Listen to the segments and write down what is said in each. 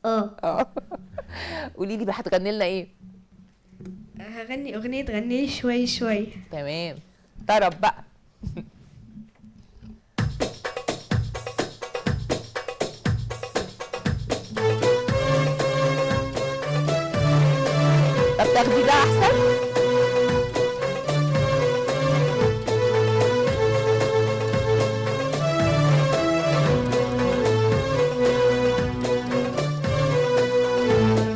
اه. قولي لي بقى هتغني لنا ايه؟ هغني أغنية غني شوي شوي. تمام، طرب بقى. طب تاخدي ده احسن.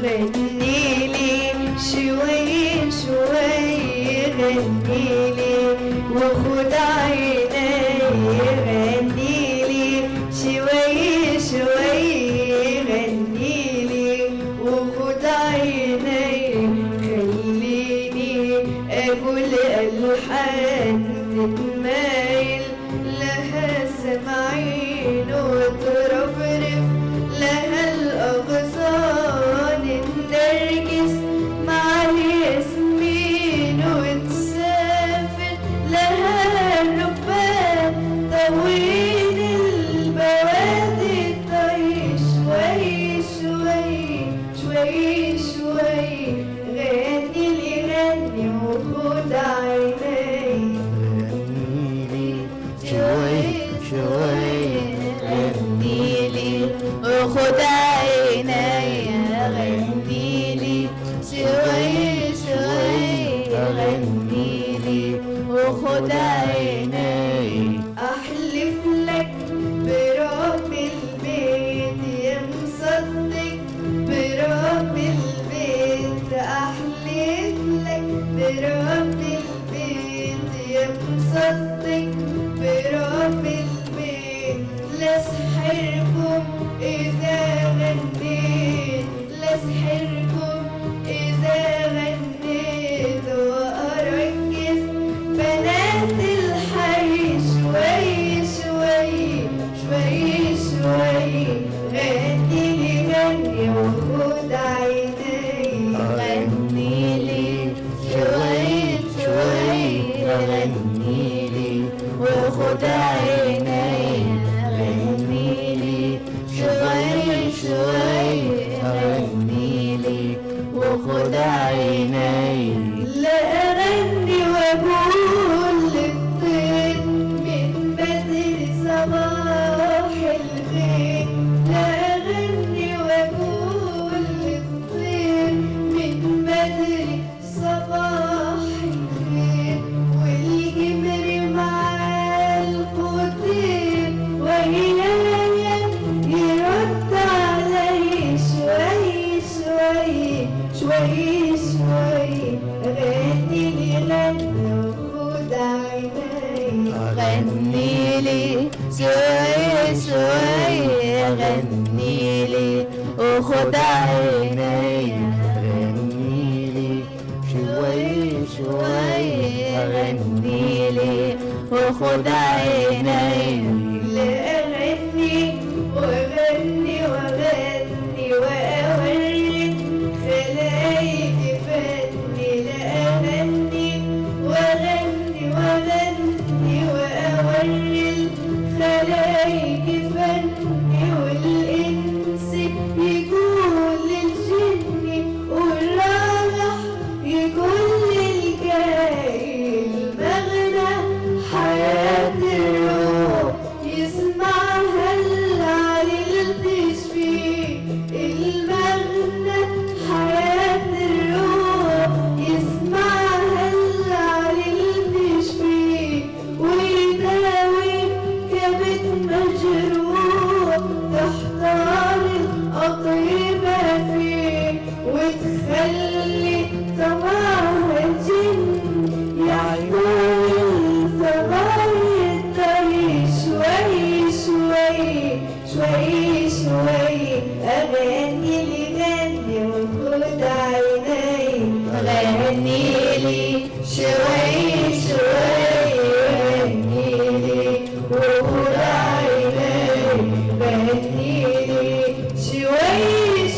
غنيلي شوي شوي غنيلي وخد عيني، غنيلي شوي شوي غنيلي وخد عيني، خليني أقول ألحان تتمايل لها سمعين وترفرف لها الأغصان، النرجس مع الياسمين وتسافر لها الربان، طويل البوادي طي شوي شوي شوي شوي، غني لي غني وخد عيني، غنيلي شوي شوي غنيلي وخد عيني، غنيلي شوي شوي غنيلي وخد عيني. أحلف لك برب البيت يا مصدق برب البيت، أحلف لك برب البيت يا مصدق برب البيت، لأسحركم إذا غنيت، لأسحركم إذا غنيت، وأركز بنات الحي شوي شوي شوي شوي، غني لي غني وخد عيني، غنيلي شوي شوي غنيلي وخد عيني، غنيلي شوي شوي غنيلي وخد عيني. لا أغني وأقول للطير من بدري صباح الخير، لا أغني وأقول للطير من بدري صباح الخير، والجمر مع القطير وهنايا يرد علي شوي شوي شوي شوي، غني لي غني وخد عيني، غنيلي شوي شوي غنيلي وخد عيني، غنيلي شوي شوي غنيلي وخد عيني. لا أغني وأغني وأغني وأورد خلايق فني، لا أغني وأغني وأغني وأورد خلايق فني، والإنس يقول للجن والراح يقول للجاي، المغنى حياة الروح يسمعها العلي التشفي، المغنى حياة الروح يسمعها العلي التشفي، ويداوي كبد مجروح تحتار الأطيبة فيه، وتخلي طمعها الجن يعيون الفضايل طري شوي شوي شوي شوي، أغني لي غني وخد عيني، غنيلي شوي شوي غنيلي وخد عيني، غنيلي شوي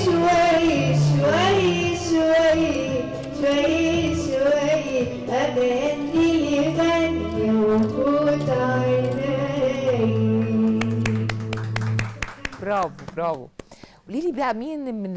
شوي شوي شوي شوي شوي، أغني لي غني وخد عيني. برافو برافو. قولي لي بقى مين من